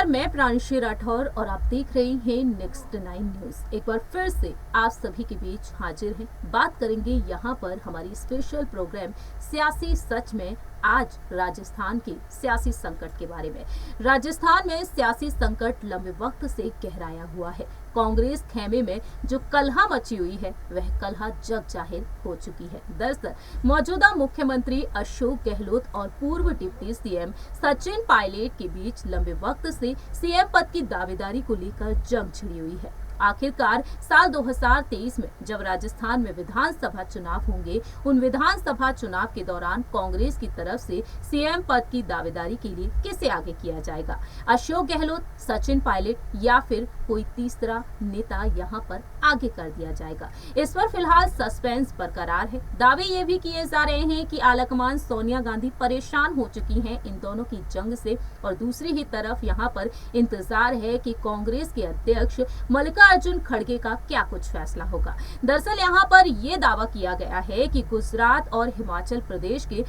मैं प्रांशी राठौर और आप देख रहे हैं नेक्स्ट 9 न्यूज। एक बार फिर से आप सभी के बीच हाजिर हैं। बात करेंगे यहाँ पर हमारी स्पेशल प्रोग्राम सियासी सच में आज राजस्थान के सियासी संकट के बारे में। राजस्थान में सियासी संकट लंबे वक्त से गहराया हुआ है। कांग्रेस खेमे में जो कलह मची हुई है वह कलह जग जाहिर हो चुकी है। दरअसल मौजूदा मुख्यमंत्री अशोक गहलोत और पूर्व डिप्टी सीएम सचिन पायलट के बीच लंबे वक्त से सीएम पद की दावेदारी को लेकर जंग छिड़ी हुई है। आखिरकार साल 2023 में जब राजस्थान में विधानसभा चुनाव होंगे, उन विधानसभा चुनाव के दौरान कांग्रेस की तरफ से सीएम पद की दावेदारी के लिए किसे आगे किया जाएगा? अशोक गहलोत, सचिन पायलट या फिर कोई तीसरा नेता यहाँ पर आगे कर दिया जाएगा? इस पर फिलहाल सस्पेंस बरकरार है। दावे ये भी किए जा रहे हैं कि आलाकमान सोनिया गांधी परेशान हो चुकी हैं इन दोनों की जंग से, और दूसरी ही तरफ यहाँ पर इंतजार है कि कांग्रेस के अध्यक्ष मल्लिकार्जुन खड़गे का क्या कुछ फैसला होगा। दरअसल यहाँ पर यह दावा किया गया है कि गुजरात और हिमाचल प्रदेश के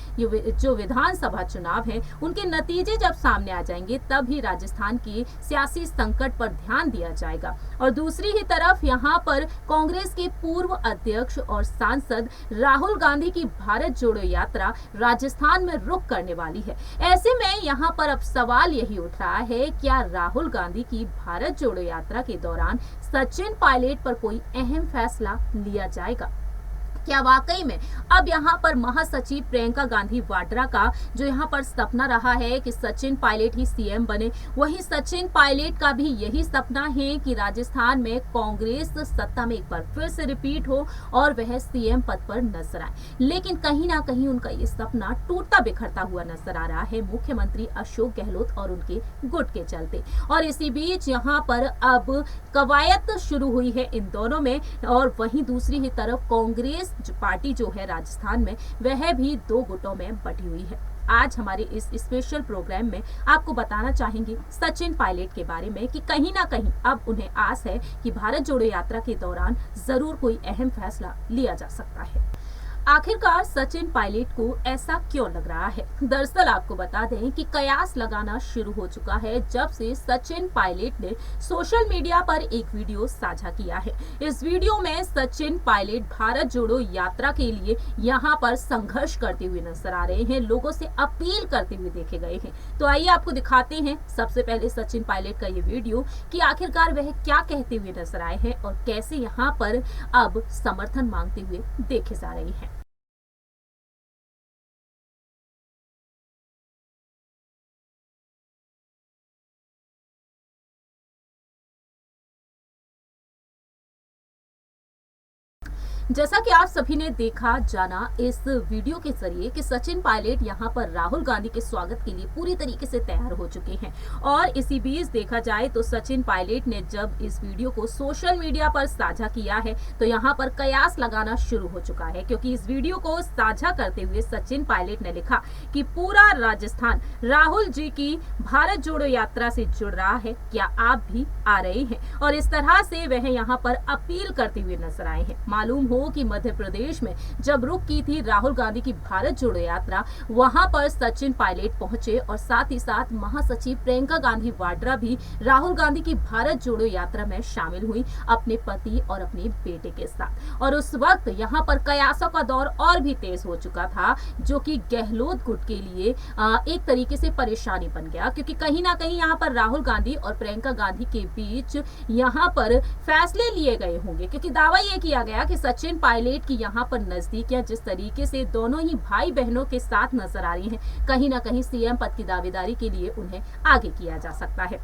जो विधानसभा चुनाव हैं, उनके नतीजे जब सामने आ जाएंगे तब ही राजस्थान के सियासी संकट पर ध्यान दिया जाएगा। और दूसरी ही तरफ यहाँ पर कांग्रेस के पूर्व अध्यक्ष और सांसद राहुल गांधी की भारत जोड़ो यात्रा राजस्थान में रुक करने वाली है। ऐसे में यहाँ पर अब सवाल यही उठ रहा है, क्या राहुल गांधी की भारत जोड़ो यात्रा के दौरान सचिन पायलट पर कोई अहम फैसला लिया जाएगा? क्या वाकई में अब यहाँ पर महासचिव प्रियंका गांधी वाड्रा का जो यहाँ पर सपना रहा है कि सचिन पायलट ही सीएम बने, वही सचिन पायलट का भी यही सपना है कि राजस्थान में कांग्रेस सत्ता में एक बार फिर से रिपीट हो और वह सीएम पद पर नजर आए। लेकिन कहीं ना कहीं उनका ये सपना टूटता बिखरता हुआ नजर आ रहा है मुख्यमंत्री अशोक गहलोत और उनके गुट के चलते। और इसी बीच यहाँ पर अब कवायद शुरू हुई है इन दोनों में, और वहीं दूसरी ही तरफ कांग्रेस पार्टी जो है राजस्थान में वह भी दो गुटों में बटी हुई है। आज हमारे इस स्पेशल प्रोग्राम में आपको बताना चाहेंगे सचिन पायलट के बारे में कि कहीं ना कहीं अब उन्हें आस है कि भारत जोड़ो यात्रा के दौरान जरूर कोई अहम फैसला लिया जा सकता है। आखिरकार सचिन पायलट को ऐसा क्यों लग रहा है? दरअसल आपको बता दें कि कयास लगाना शुरू हो चुका है जब से सचिन पायलट ने सोशल मीडिया पर एक वीडियो साझा किया है। इस वीडियो में सचिन पायलट भारत जोड़ो यात्रा के लिए यहाँ पर संघर्ष करते हुए नजर आ रहे हैं, लोगों से अपील करते हुए देखे गए हैं। तो आइए आपको दिखाते हैं सबसे पहले सचिन पायलट का ये वीडियो कि आखिरकार वह क्या कहते हुए नजर आए हैं और कैसे यहाँ पर अब समर्थन मांगते हुए देखे जा रहे हैं। जैसा कि आप सभी ने देखा जाना इस वीडियो के जरिए कि सचिन पायलट यहाँ पर राहुल गांधी के स्वागत के लिए पूरी तरीके से तैयार हो चुके हैं। और इसी बीच देखा जाए तो सचिन पायलट ने जब इस वीडियो को सोशल मीडिया पर साझा किया है तो यहाँ पर कयास लगाना शुरू हो चुका है, क्योंकि इस वीडियो को साझा करते हुए सचिन पायलट ने लिखा कि पूरा राजस्थान राहुल जी की भारत जोड़ो यात्रा से जुड़ रहा है, क्या आप भी आ रहे हैं? और इस तरह से वह यहाँ पर अपील करते हुए नजर आए हैं। मालूम हो कि मध्य प्रदेश में जब रुक की थी राहुल गांधी की भारत जोड़ो यात्रा, वहां पर सचिन पायलट पहुंचे और साथ ही साथ महासचिव प्रियंका गांधी वाड्रा भी राहुल गांधी की भारत जोड़ो यात्रा में शामिल हुई अपने पति और अपने बेटे के साथ। और उस वक्त यहां पर कयासों का दौर और भी तेज हो चुका था, जो कि गहलोत गुट के लिए एक तरीके से परेशानी बन गया, क्योंकि कहीं ना कहीं यहाँ पर राहुल गांधी और प्रियंका गांधी के बीच यहाँ पर फैसले लिए गए होंगे, क्योंकि दावा यह किया गया कि सचिन पायलट की यहाँ पर नजदीकियां जिस तरीके से दोनों ही भाई बहनों के साथ नजर आ रही हैं, कहीं ना कहीं सीएम पद की दावेदारी के लिए उन्हें आगे किया जा सकता है।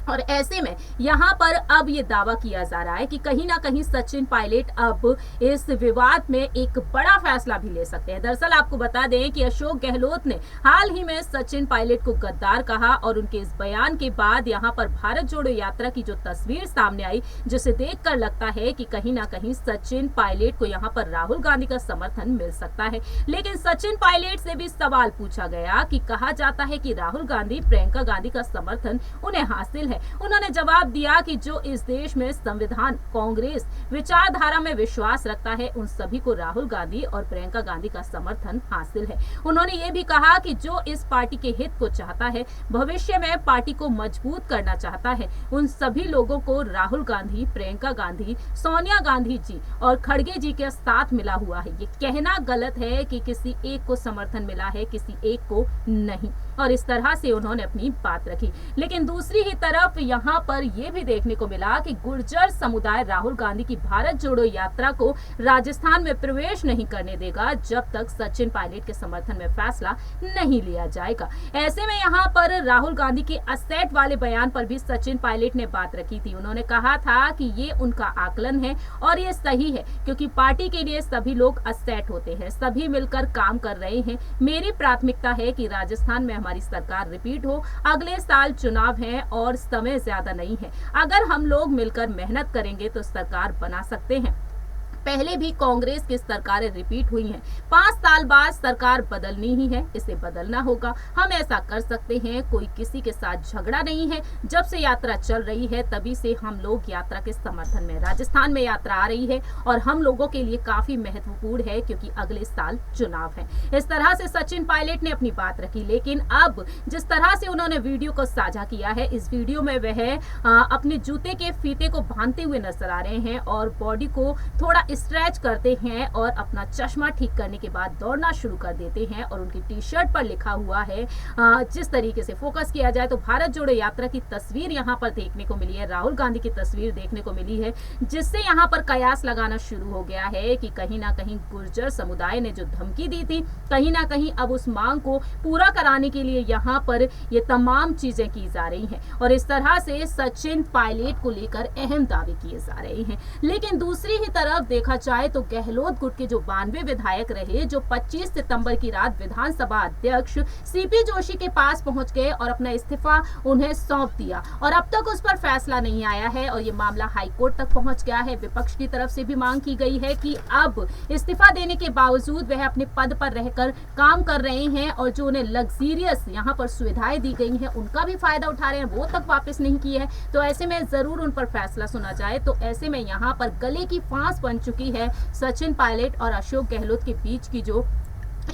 और ऐसे में यहाँ पर अब ये दावा किया जा रहा है कि कहीं ना कहीं सचिन पायलट अब इस विवाद में एक बड़ा फैसला भी ले सकते हैं। दरअसल आपको बता दें कि अशोक गहलोत ने हाल ही में सचिन पायलट को गद्दार कहा, और उनके इस बयान के बाद यहाँ पर भारत जोड़ो यात्रा की जो तस्वीर सामने आई, जिसे देखकर लगता है कि कहीं ना कहीं सचिन पायलट को यहाँ पर राहुल गांधी का समर्थन मिल सकता है। लेकिन सचिन पायलट से भी सवाल पूछा गया कि कहा जाता है कि राहुल गांधी प्रियंका गांधी का समर्थन उन्हें हासिल है, है। उन्होंने जवाब दिया कि जो इस देश में संविधान, कांग्रेस विचारधारा में विश्वास रखता है, उन सभी को राहुल गांधी और प्रियंका गांधी का समर्थन हासिल है। उन्होंने ये भी कहा कि जो इस पार्टी के हित को चाहता है, भविष्य में पार्टी को मजबूत करना चाहता है, उन सभी लोगों को राहुल गांधी, प्रियंका गांधी, सोनिया गांधी जी और खड़गे जी के साथ मिला हुआ है। ये कहना गलत है कि किसी एक को समर्थन मिला है, किसी एक को नहीं, और इस तरह से उन्होंने अपनी बात रखी। लेकिन दूसरी ही तरफ यहाँ पर यह भी देखने को मिला कि गुर्जर समुदाय राहुल गांधी की भारत जोड़ो यात्रा को राजस्थान में प्रवेश नहीं करने देगा जब तक सचिन पायलट के समर्थन में फैसला नहीं लिया जाएगा। ऐसे में यहाँ पर राहुल गांधी के असेट वाले बयान पर भी सचिन पायलट ने बात रखी थी। उन्होंने कहा था कि ये उनका आकलन है और ये सही है, क्योंकि पार्टी के लिए सभी लोग असेट होते हैं, सभी मिलकर काम कर रहे हैं। मेरी प्राथमिकता है कि राजस्थान में हमारी सरकार रिपीट हो। अगले साल चुनाव है और समय ज्यादा नहीं है। अगर हम लोग मिलकर मेहनत करेंगे तो सरकार बना सकते हैं। पहले भी कांग्रेस की सरकारें रिपीट हुई हैं। 5 साल बाद सरकार बदलनी ही है, इसे बदलना होगा। हम ऐसा कर सकते हैं। कोई किसी के साथ झगड़ा नहीं है। जब से यात्रा चल रही है तभी से हम लोग यात्रा के समर्थन में, राजस्थान में यात्रा आ रही है और हम लोगों के लिए काफी महत्वपूर्ण है, क्योंकि अगले साल चुनाव है। इस तरह से सचिन पायलट ने अपनी बात रखी। लेकिन अब जिस तरह से उन्होंने वीडियो को साझा किया है, इस वीडियो में वह अपने जूते के फीते को बांधते हुए नजर आ रहे हैं और बॉडी को थोड़ा स्ट्रेच करते हैं और अपना चश्मा ठीक करने के बाद दौड़ना शुरू कर देते हैं। और उनकी टी शर्ट पर लिखा हुआ है, जिस तरीके से फोकस किया जाए तो भारत जोड़ो यात्रा की तस्वीर यहाँ पर देखने को मिली है, राहुल गांधी की तस्वीर देखने को मिली है, जिससे यहाँ पर कयास लगाना शुरू हो गया है कि कहीं ना कहीं गुर्जर समुदाय ने जो धमकी दी थी, कहीं ना कहीं अब उस मांग को पूरा कराने के लिए यहाँ पर ये तमाम चीजें की जा रही हैं। और इस तरह से सचिन पायलट को लेकर अहम दावे किए जा रहे हैं। लेकिन दूसरी ही तरफ देखा जाए तो गहलोत गुट के जो 92 विधायक रहे, जो 25 सितंबर की रात विधानसभा अध्यक्ष सीपी जोशी के पास पहुंच गए और अपना इस्तीफा उन्हें सौंप दिया, और अब तक उस पर फैसला नहीं आया है और ये मामला हाईकोर्ट तक पहुंच गया है। विपक्ष की तरफ से भी मांग की गई है कि अब इस्तीफा देने के बावजूद वह अपने पद पर रहकर काम कर रहे हैं और जो उन्हें लग्जरियस यहाँ पर सुविधाएं दी गई हैं उनका भी फायदा उठा रहे हैं, वो तक वापस नहीं किए हैं। तो ऐसे में जरूर उन पर फैसला सुना जाए। तो ऐसे में यहाँ पर गले की फांस बन चुकी है सचिन पायलट और अशोक गहलोत के बीच की जो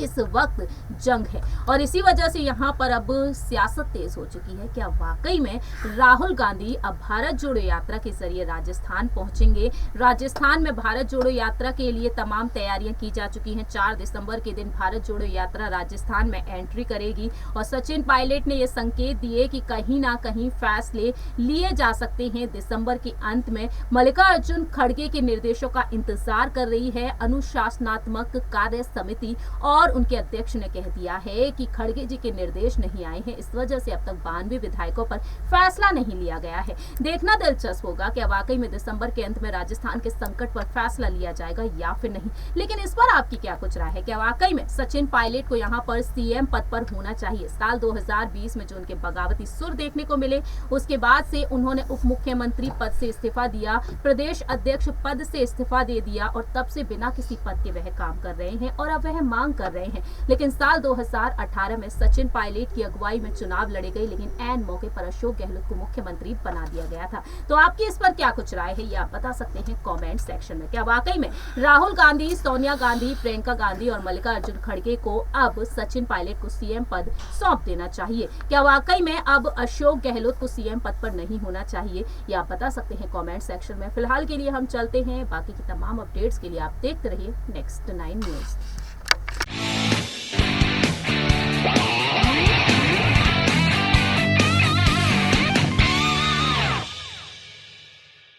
इस वक्त जंग है, और इसी वजह से यहाँ पर अब सियासत तेज हो चुकी है। क्या वाकई में राहुल गांधी अब भारत जोड़ो यात्रा के जरिए राजस्थान पहुंचेंगे? राजस्थान में भारत जोड़ो यात्रा के लिए तमाम तैयारियां की जा चुकी हैं। 4 दिसंबर के दिन भारत जोड़ो यात्रा राजस्थान में एंट्री करेगी और सचिन पायलट ने यह संकेत दिए कि कहीं ना कहीं फैसले लिए जा सकते हैं दिसंबर के अंत में। मल्लिकार्जुन खड़गे के निर्देशों का इंतजार कर रही है अनुशासनात्मक कार्य समिति, और उनके अध्यक्ष ने कह दिया है कि खड़गे जी के निर्देश नहीं आए हैं, इस वजह से अब तक 92 विधायकों पर फैसला नहीं लिया गया है। देखना दिलचस्प होगा कि वाकई में दिसंबर के अंत में राजस्थान के संकट पर फैसला लिया जाएगा या फिर नहीं। लेकिन इस पर आपकी क्या कुछ राय है? क्या वाकई में सचिन पायलट को यहाँ पर सीएम पद पर होना चाहिए? साल 2020 में जो उनके बगावती सुर देखने को मिले, उसके बाद से उन्होंने उप मुख्यमंत्री पद से इस्तीफा दिया, प्रदेश अध्यक्ष पद से इस्तीफा दे दिया और तब से बिना किसी पद के वह काम कर रहे हैं और अब वह मांग कर रहे हैं। लेकिन साल 2018 में सचिन पायलट की अगुवाई में चुनाव लड़े गए, लेकिन ऐन मौके पर अशोक गहलोत को मुख्यमंत्री बना दिया गया था। तो आपकी इस पर क्या कुछ राय है, ये आप बता सकते हैं कमेंट सेक्शन में। क्या वाकई में राहुल गांधी, सोनिया गांधी, प्रियंका गांधी और मल्लिकार्जुन खड़गे को अब सचिन पायलट को सीएम पद सौंप देना चाहिए? क्या वाकई में अब अशोक गहलोत को सीएम पद पर नहीं होना चाहिए? ये आप बता सकते हैं कमेंट सेक्शन में। फिलहाल के लिए हम चलते हैं, बाकी की तमाम अपडेट्स के लिए आप देखते रहिए नेक्स्ट 9 न्यूज।